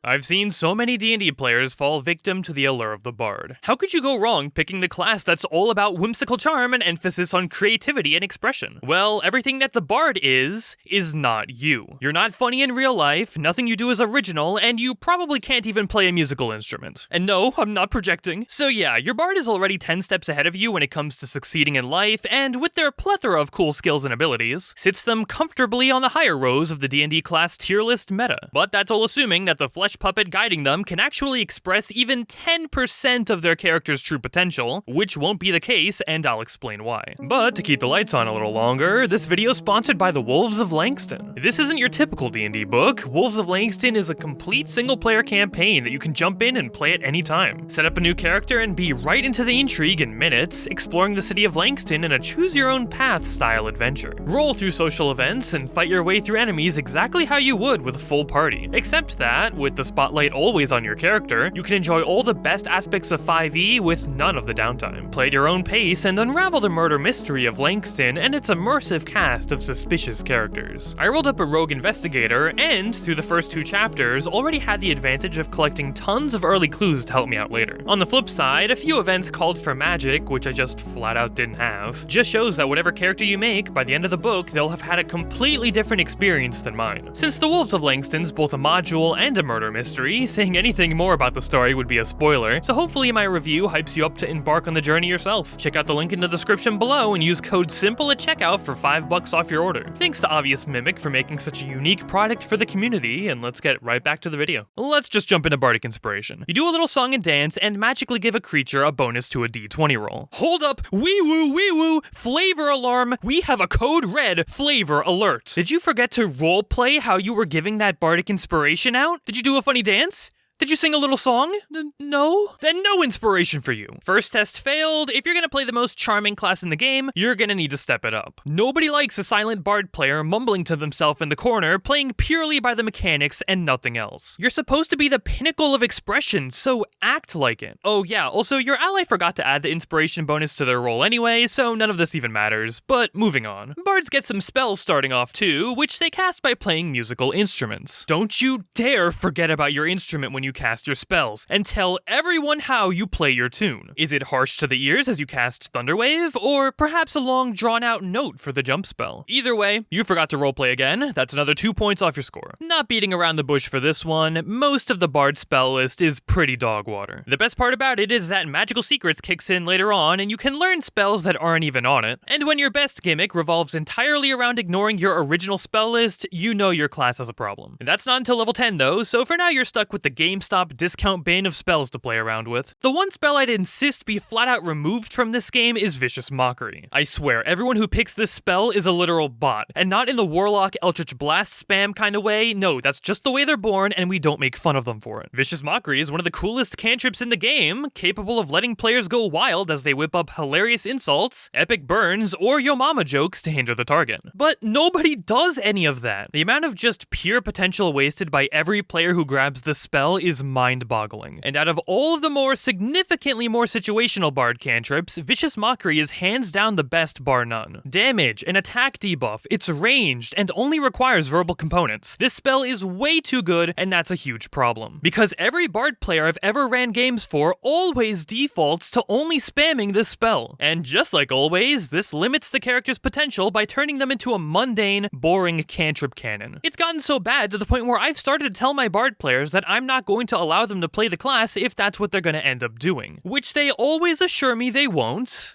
I've seen so many D&D players fall victim to the allure of the bard. How could you go wrong picking the class that's all about whimsical charm and emphasis on creativity and expression? Well, everything that the bard is not you. You're not funny in real life, nothing you do is original, and you probably can't even play a musical instrument. And no, I'm not projecting. So yeah, your bard is already 10 steps ahead of you when it comes to succeeding in life, and with their plethora of cool skills and abilities, sits them comfortably on the higher rows of the D&D class tier list meta. But that's all assuming that the flesh puppet guiding them can actually express even 10% of their character's true potential, which won't be the case, and I'll explain why. But to keep the lights on a little longer, this video is sponsored by the Wolves of Langston. This isn't your typical D&D book. Wolves of Langston is a complete single-player campaign that you can jump in and play at any time. Set up a new character and be right into the intrigue in minutes, exploring the city of Langston in a choose-your-own-path style adventure. Roll through social events and fight your way through enemies exactly how you would with a full party, except that, with the spotlight always on your character, you can enjoy all the best aspects of 5e with none of the downtime. Play at your own pace and unravel the murder mystery of Langston and its immersive cast of suspicious characters. I rolled up a rogue investigator and, through the first 2 chapters, already had the advantage of collecting tons of early clues to help me out later. On the flip side, a few events called for magic, which I just flat out didn't have, just shows that whatever character you make, by the end of the book, they'll have had a completely different experience than mine. Since the Wolves of Langston's both a module and a murder mystery, saying anything more about the story would be a spoiler, so hopefully my review hypes you up to embark on the journey yourself. Check out the link in the description below and use code SIMPLE at checkout for $5 off your order. Thanks to Obvious Mimic for making such a unique product for the community, and let's get right back to the video. Let's just jump into Bardic Inspiration. You do a little song and dance and magically give a creature a bonus to a d20 roll. Hold up! Wee woo! Flavor alarm! We have a code red flavor alert! Did you forget to roleplay how you were giving that Bardic Inspiration out? Did you do a funny dance? Did you sing a little song? No? Then no inspiration for you. First test failed. If you're gonna play the most charming class in the game, you're gonna need to step it up. Nobody likes a silent bard player mumbling to themselves in the corner, playing purely by the mechanics and nothing else. You're supposed to be the pinnacle of expression, so act like it. Oh yeah, also your ally forgot to add the inspiration bonus to their roll anyway, so none of this even matters. But moving on. Bards get some spells starting off too, which they cast by playing musical instruments. Don't you dare forget about your instrument when you cast your spells, and tell everyone how you play your tune. Is it harsh to the ears as you cast Thunderwave, or perhaps a long drawn-out note for the jump spell? Either way, you forgot to roleplay again. That's another 2 points off your score. Not beating around the bush for this one, most of the bard spell list is pretty dog water. The best part about it is that Magical Secrets kicks in later on, and you can learn spells that aren't even on it. And when your best gimmick revolves entirely around ignoring your original spell list, you know your class has a problem. That's not until level 10 though, so for now you're stuck with the GameStop discount bane of spells to play around with. The one spell I'd insist be flat out removed from this game is Vicious Mockery. I swear, everyone who picks this spell is a literal bot, and not in the Warlock Eldritch Blast spam kind of way. No, that's just the way they're born, and we don't make fun of them for it. Vicious Mockery is one of the coolest cantrips in the game, capable of letting players go wild as they whip up hilarious insults, epic burns, or yo mama jokes to hinder the target. But nobody does any of that. The amount of just pure potential wasted by every player who grabs this spell is mind-boggling. And out of all of the significantly more situational bard cantrips, Vicious Mockery is hands down the best bar none. Damage, an attack debuff, it's ranged, and only requires verbal components. This spell is way too good, and that's a huge problem. Because every bard player I've ever ran games for always defaults to only spamming this spell. And just like always, this limits the character's potential by turning them into a mundane, boring cantrip cannon. It's gotten so bad to the point where I've started to tell my bard players that I'm not going to allow them to play the class if that's what they're going to end up doing, which they always assure me they won't,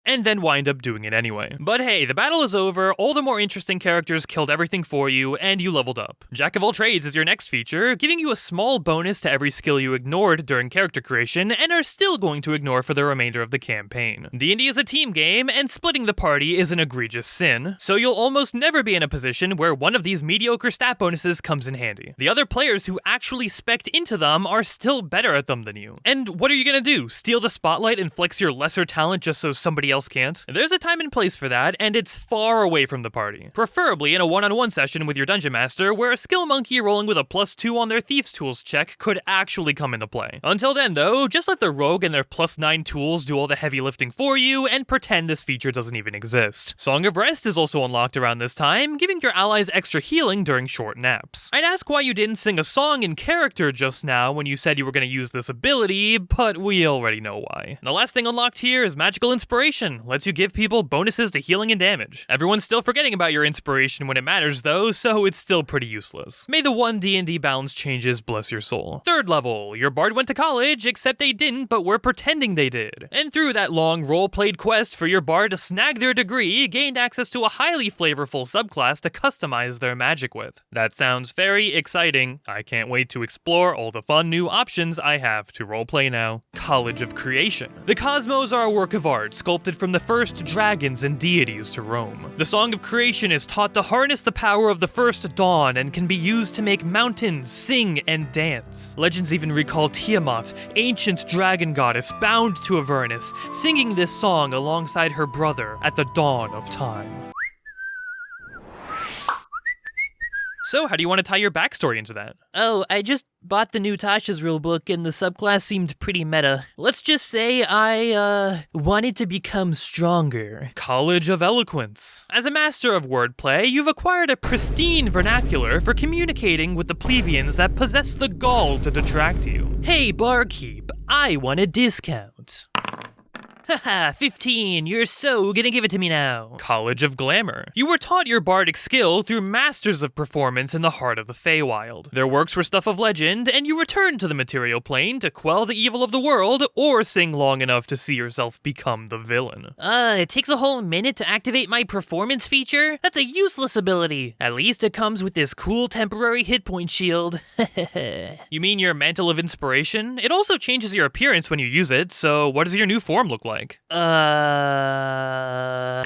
and then wind up doing it anyway. But hey, the battle is over, all the more interesting characters killed everything for you, and you leveled up. Jack of all trades is your next feature, giving you a small bonus to every skill you ignored during character creation, and are still going to ignore for the remainder of the campaign. D&D is a team game, and splitting the party is an egregious sin, so you'll almost never be in a position where one of these mediocre stat bonuses comes in handy. The other players who actually spec'd into them are still better at them than you. And what are you gonna do? Steal the spotlight and flex your lesser talent just so somebody else can't. There's a time and place for that, and it's far away from the party. Preferably in a one-on-one session with your dungeon master, where a skill monkey rolling with a +2 on their Thieves' Tools check could actually come into play. Until then, though, just let the rogue and their +9 tools do all the heavy lifting for you, and pretend this feature doesn't even exist. Song of Rest is also unlocked around this time, giving your allies extra healing during short naps. I'd ask why you didn't sing a song in character just now when you said you were going to use this ability, but we already know why. The last thing unlocked here is Magical Inspiration. Lets you give people bonuses to healing and damage. Everyone's still forgetting about your inspiration when it matters though, so it's still pretty useless. May the one D&D balance changes bless your soul. Third level, your bard went to college, except they didn't, but we're pretending they did. And through that long role-played quest for your bard to snag their degree, gained access to a highly flavorful subclass to customize their magic with. That sounds very exciting. I can't wait to explore all the fun new options I have to roleplay now. College of Creation. The cosmos are a work of art sculpted from the first dragons and deities to roam. The Song of Creation is taught to harness the power of the first dawn and can be used to make mountains sing and dance. Legends even recall Tiamat, ancient dragon goddess bound to Avernus, singing this song alongside her brother at the dawn of time. So, how do you want to tie your backstory into that? Oh, I just bought the new Tasha's rulebook and the subclass seemed pretty meta. Let's just say I, wanted to become stronger. College of Eloquence. As a master of wordplay, you've acquired a pristine vernacular for communicating with the plebeians that possess the gall to detract you. Hey, barkeep, I want a discount. Haha, 15, you're so gonna give it to me now. College of Glamour. You were taught your bardic skill through masters of performance in the heart of the Feywild. Their works were stuff of legend, and you returned to the material plane to quell the evil of the world, or sing long enough to see yourself become the villain. It takes a whole minute to activate my performance feature? That's a useless ability. At least it comes with this cool temporary hit point shield. You mean your Mantle of Inspiration? It also changes your appearance when you use it, so what does your new form look like?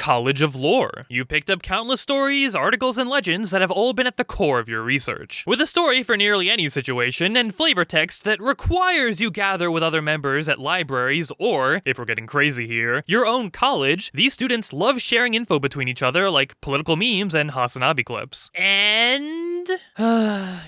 College of Lore. You picked up countless stories, articles, and legends that have all been at the core of your research. With a story for nearly any situation, and flavor text that requires you gather with other members at libraries or, if we're getting crazy here, your own college, these students love sharing info between each other like political memes and Hasanabi clips. And...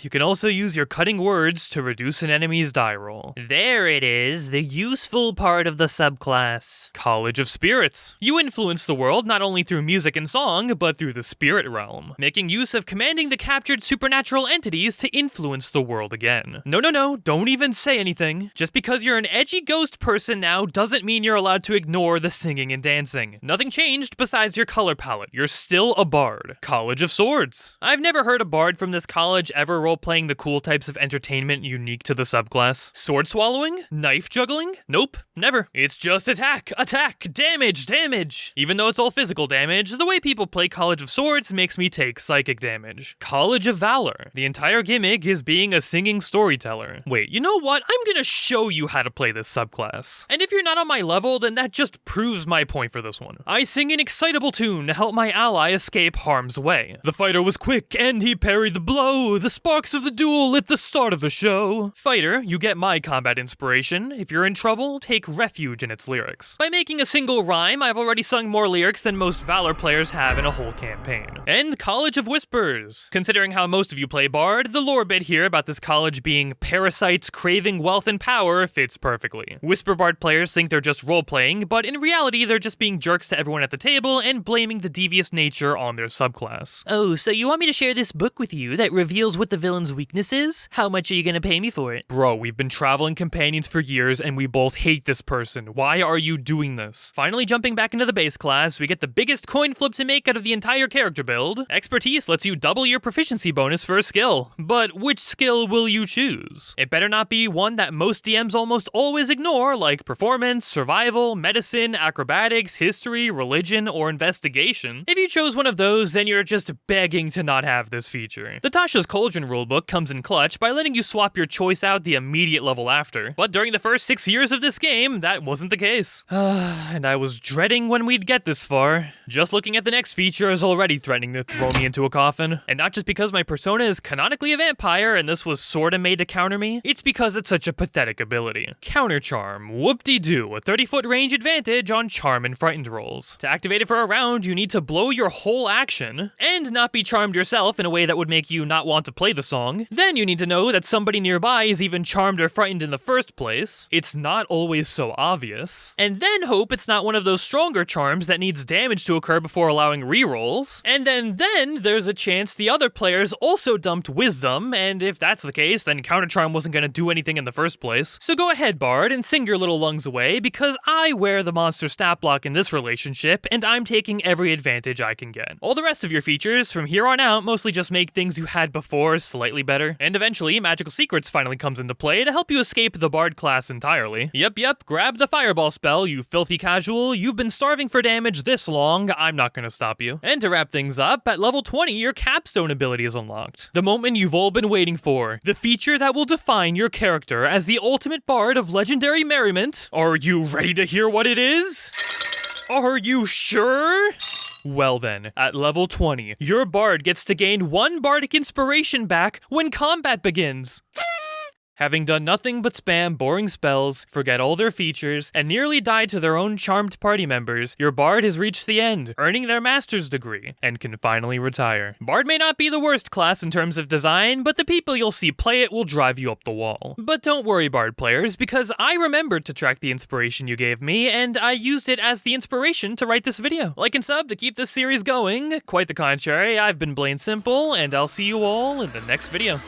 you can also use your cutting words to reduce an enemy's die roll. There it is, the useful part of the subclass. College of Spirits. You influence the world not only through music and song, but through the spirit realm, making use of commanding the captured supernatural entities to influence the world again. No, don't even say anything. Just because you're an edgy ghost person now doesn't mean you're allowed to ignore the singing and dancing. Nothing changed besides your color palette. You're still a bard. College of Swords. I've never heard a bard from this college ever role-playing the cool types of entertainment unique to the subclass. Sword swallowing? Knife juggling? Nope, never. It's just attack, damage. Even though it's all physical damage, the way people play College of Swords makes me take psychic damage. College of Valor. The entire gimmick is being a singing storyteller. Wait, you know what? I'm gonna show you how to play this subclass. And if you're not on my level, then that just proves my point for this one. I sing an excitable tune to help my ally escape harm's way. The fighter was quick and he parried the blow. The sparks of the duel lit the start of the show. Fighter, you get my combat inspiration. If you're in trouble, take refuge in its lyrics. By making a single rhyme, I've already sung more lyrics than most Valor players have in a whole campaign. And College of Whispers. Considering how most of you play Bard, the lore bit here about this college being parasites craving wealth and power fits perfectly. Whisper Bard players think they're just role-playing, but in reality they're just being jerks to everyone at the table and blaming the devious nature on their subclass. Oh, so you want me to share this book with you that reveals what the villain's weakness is? How much are you gonna pay me for it? Bro, we've been traveling companions for years and we both hate this person. Why are you doing this? Finally jumping back into the base class, we get the biggest coin flip to make out of the entire character build. Expertise lets you double your proficiency bonus for a skill. But which skill will you choose? It better not be one that most DMs almost always ignore, like performance, survival, medicine, acrobatics, history, religion, or investigation. If you chose one of those, then you're just begging to not have this feature. entirely. The Tasha's Cauldron rulebook comes in clutch by letting you swap your choice out the immediate level after, but during the first 6 years of this game, that wasn't the case. And I was dreading when we'd get this far. Just looking at the next feature is already threatening to throw me into a coffin. And not just because my persona is canonically a vampire and this was sorta made to counter me, it's because it's such a pathetic ability. Counter Charm, whoop-de-doo, a 30-foot range advantage on Charm and Frightened rolls. To activate it for a round, you need to blow your whole action, and not be charmed yourself in a way that would make you not want to play the song. Then you need to know that somebody nearby is even charmed or frightened in the first place. It's not always so obvious. And then hope it's not one of those stronger charms that needs damage to occur before allowing rerolls. And then there's a chance the other players also dumped Wisdom, and if that's the case, then Counter Charm wasn't going to do anything in the first place. So go ahead, Bard, and sing your little lungs away, because I wear the monster stat block in this relationship, and I'm taking every advantage I can get. All the rest of your features from here on out mostly just make things you had before slightly better, and eventually Magical Secrets finally comes into play to help you escape the Bard class entirely. Yep, grab the Fireball spell, you filthy casual. You've been starving for damage this long, I'm not gonna stop you. And to wrap things up, at level 20, your Capstone ability is unlocked. The moment you've all been waiting for. The feature that will define your character as the ultimate bard of legendary merriment. Are you ready to hear what it is? Are you sure? Well then, at level 20, your bard gets to gain 1 bardic inspiration back when combat begins. Having done nothing but spam boring spells, forget all their features, and nearly died to their own charmed party members, your bard has reached the end, earning their master's degree, and can finally retire. Bard may not be the worst class in terms of design, but the people you'll see play it will drive you up the wall. But don't worry, Bard players, because I remembered to track the inspiration you gave me, and I used it as the inspiration to write this video. Like and sub to keep this series going. Quite the contrary, I've been Blaine Simple, and I'll see you all in the next video.